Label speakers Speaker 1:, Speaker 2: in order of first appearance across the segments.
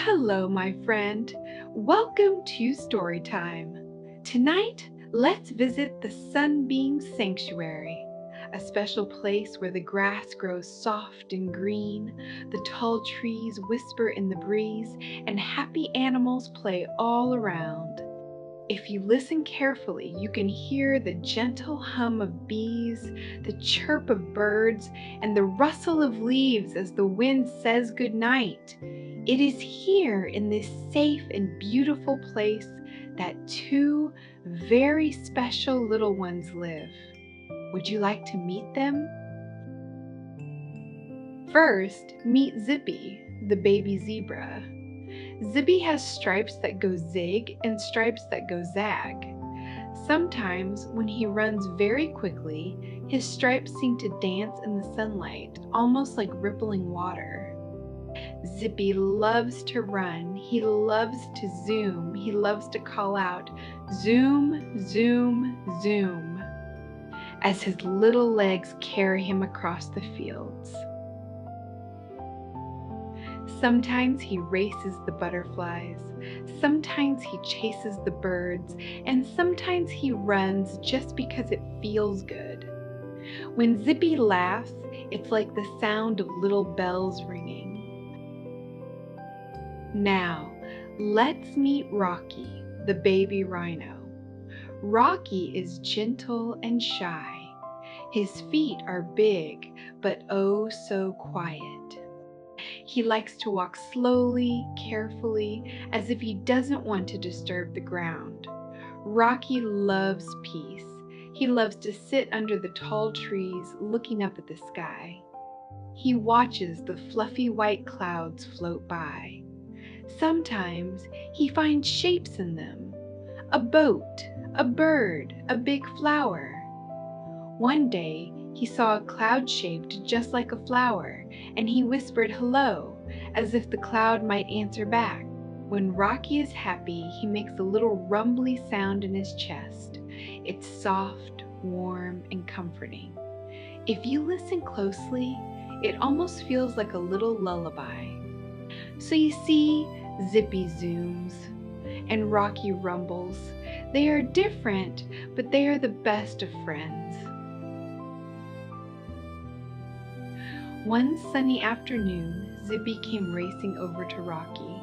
Speaker 1: Hello, my friend. Welcome to story time. Tonight, let's visit the Sunbeam Sanctuary, a special place where the grass grows soft and green, the tall trees whisper in the breeze, and happy animals play all around. If you listen carefully, you can hear the gentle hum of bees, the chirp of birds, and the rustle of leaves as the wind says goodnight. It is here in this safe and beautiful place that two very special little ones live. Would you like to meet them? First, meet Zippy, the baby zebra. Zippy has stripes that go zig and stripes that go zag. Sometimes, when he runs very quickly, his stripes seem to dance in the sunlight, almost like rippling water. Zippy loves to run, he loves to zoom, he loves to call out, zoom, zoom, zoom, as his little legs carry him across the fields. Sometimes he races the butterflies, sometimes he chases the birds, and sometimes he runs just because it feels good. When Zippy laughs, it's like the sound of little bells ringing. Now, let's meet Rocky, the baby rhino. Rocky is gentle and shy. His feet are big, but oh so quiet. He likes to walk slowly, carefully, as if he doesn't want to disturb the ground. Rocky loves peace. He loves to sit under the tall trees, looking up at the sky. He watches the fluffy white clouds float by. Sometimes he finds shapes in them. A boat, a bird, a big flower. One day, he saw a cloud shaped just like a flower, and he whispered hello, as if the cloud might answer back. When Rocky is happy, he makes a little rumbly sound in his chest. It's soft, warm, and comforting. If you listen closely, it almost feels like a little lullaby. So you see, Zippy zooms, and Rocky rumbles. They are different, but they are the best of friends. One sunny afternoon, Zippy came racing over to Rocky.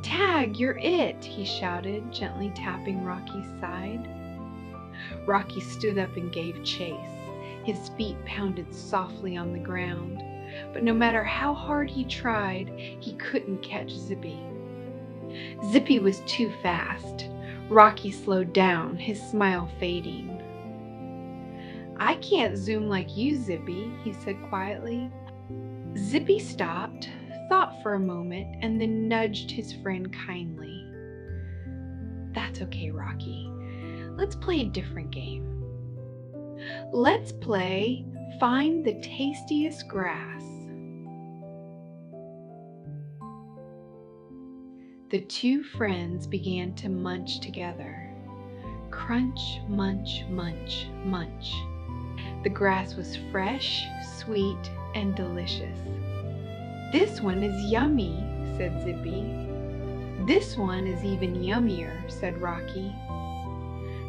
Speaker 1: "Tag, you're it!" he shouted, gently tapping Rocky's side. Rocky stood up and gave chase. His feet pounded softly on the ground, but no matter how hard he tried, he couldn't catch Zippy. Zippy was too fast. Rocky slowed down, his smile fading. "I can't zoom like you, Zippy," he said quietly. Zippy stopped, thought for a moment, and then nudged his friend kindly. "That's okay, Rocky. Let's play a different game. Let's play Find the Tastiest Grass." The two friends began to munch together. Crunch, munch, munch, munch. The grass was fresh, sweet, and delicious. "This one is yummy," said Zippy. "This one is even yummier," said Rocky.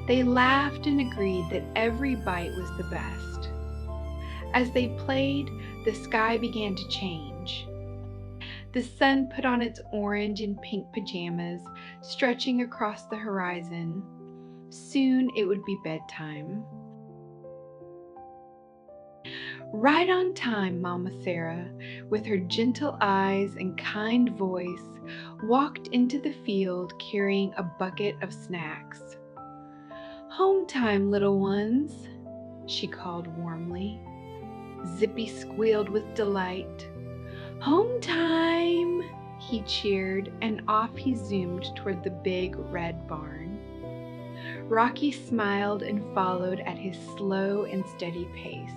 Speaker 1: They laughed and agreed that every bite was the best. As they played, the sky began to change. The sun put on its orange and pink pajamas, stretching across the horizon. Soon it would be bedtime. Right on time, Mama Sarah, with her gentle eyes and kind voice, walked into the field carrying a bucket of snacks. "Home time, little ones," she called warmly. Zippy squealed with delight. "Home time!" he cheered, and off he zoomed toward the big red barn. Rocky smiled and followed at his slow and steady pace.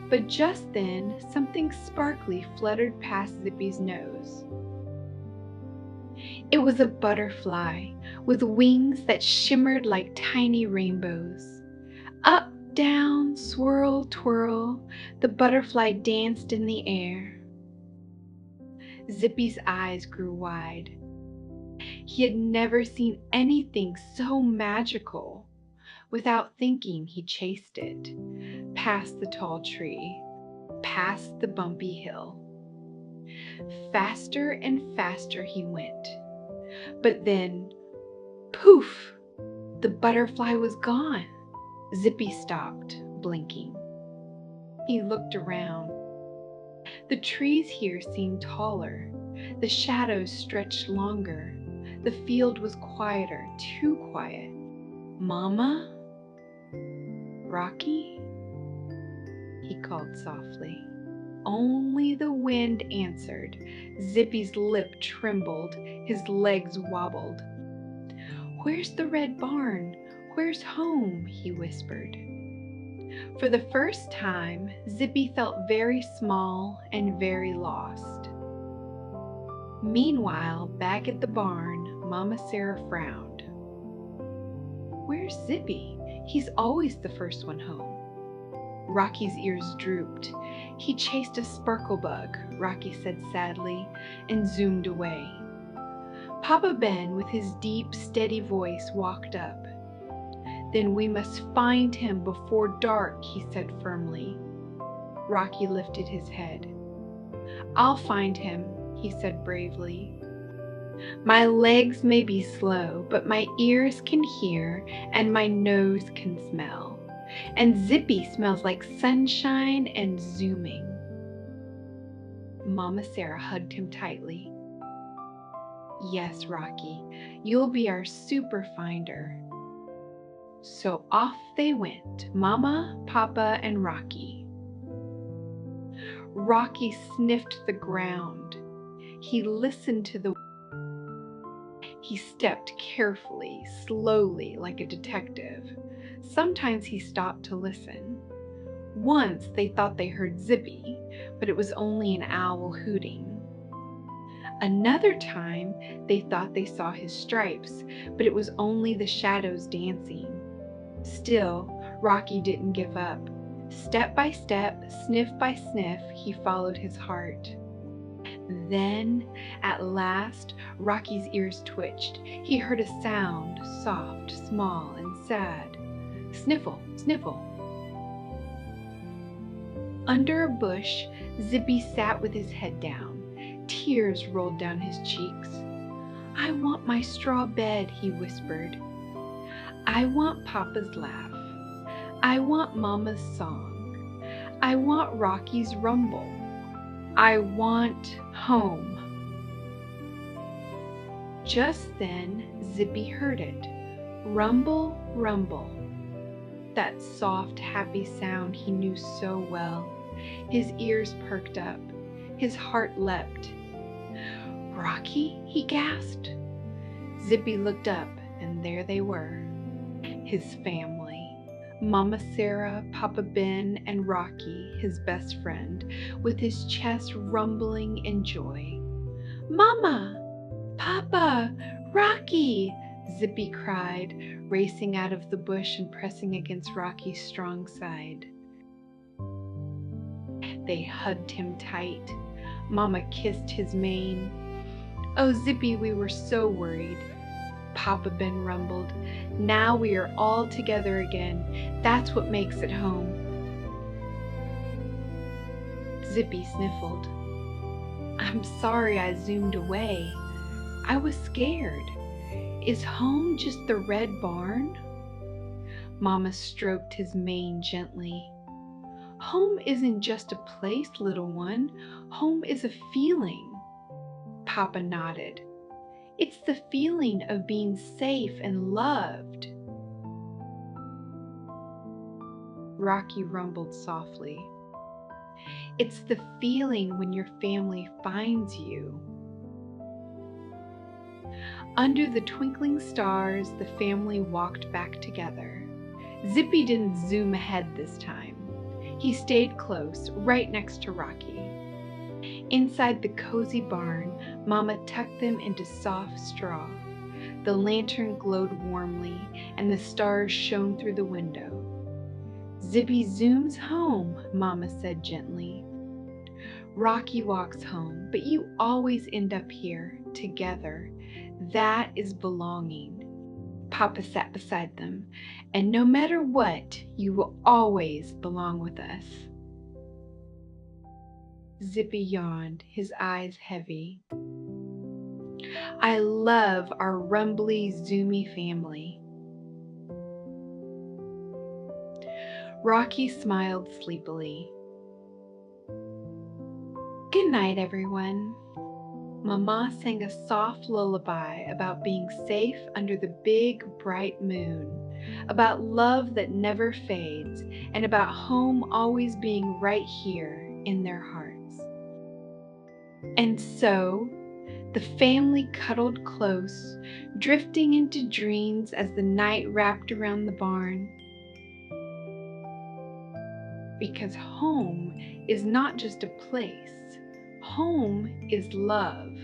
Speaker 1: But just then, something sparkly fluttered past Zippy's nose. It was a butterfly with wings that shimmered like tiny rainbows. Up, down, swirl, twirl, the butterfly danced in the air. Zippy's eyes grew wide. He had never seen anything so magical. Without thinking, he chased it, past the tall tree, past the bumpy hill. Faster and faster he went. But then, poof! The butterfly was gone. Zippy stopped, blinking. He looked around. The trees here seemed taller. The shadows stretched longer. The field was quieter, too quiet. Mama? Rocky? He called softly. Only the wind answered. Zippy's lip trembled. His legs wobbled. Where's the red barn? Where's home? He whispered. For the first time, Zippy felt very small and very lost. Meanwhile, back at the barn, Mama Sarah frowned. Where's Zippy? He's always the first one home. Rocky's ears drooped. He chased a sparkle bug, Rocky said sadly, and zoomed away. Papa Ben, with his deep, steady voice, walked up. Then we must find him before dark, he said firmly. Rocky lifted his head. I'll find him, he said bravely. My legs may be slow, but my ears can hear and my nose can smell. And Zippy smells like sunshine and zooming. Mama Sarah hugged him tightly. Yes, Rocky, you'll be our super finder. So off they went, Mama, Papa, and Rocky. Rocky sniffed the ground. He listened to the He stepped carefully, slowly, like a detective. Sometimes he stopped to listen. Once they thought they heard Zippy, but it was only an owl hooting. Another time they thought they saw his stripes, but it was only the shadows dancing. Still, Rocky didn't give up. Step by step, sniff by sniff, he followed his heart. Then, at last, Rocky's ears twitched. He heard a sound, soft, small, and sad. Sniffle, sniffle. Under a bush, Zippy sat with his head down. Tears rolled down his cheeks. I want my straw bed, he whispered. I want Papa's laugh. I want Mama's song. I want Rocky's rumble. I want home. Just then, Zippy heard it. Rumble, rumble. That soft, happy sound he knew so well. His ears perked up. His heart leapt. Rocky? He gasped. Zippy looked up, and there they were. His family. Mama Sarah, Papa Ben, and Rocky, his best friend, with his chest rumbling in joy. Mama! Papa! Rocky! Zippy cried, racing out of the bush and pressing against Rocky's strong side. They hugged him tight. Mama kissed his mane. Oh, Zippy, we were so worried. Papa Ben rumbled. Now we are all together again. That's what makes it home. Zippy sniffled. I'm sorry I zoomed away. I was scared. Is home just the red barn? Mama stroked his mane gently. Home isn't just a place, little one. Home is a feeling. Papa nodded. It's the feeling of being safe and loved. Rocky rumbled softly. It's the feeling when your family finds you. Under the twinkling stars, the family walked back together. Zippy didn't zoom ahead this time. He stayed close, right next to Rocky. Inside the cozy barn, Mama tucked them into soft straw. The lantern glowed warmly, and the stars shone through the window. Zippy zooms home, Mama said gently. Rocky walks home, but you always end up here, together. That is belonging. Papa sat beside them, and no matter what, you will always belong with us. Zippy yawned, his eyes heavy. I love our rumbly, zoomy family. Rocky smiled sleepily. Good night, everyone. Mama sang a soft lullaby about being safe under the big, bright moon, about love that never fades, and about home always being right here in their hearts. And so, the family cuddled close, drifting into dreams as the night wrapped around the barn. Because home is not just a place. Home is love.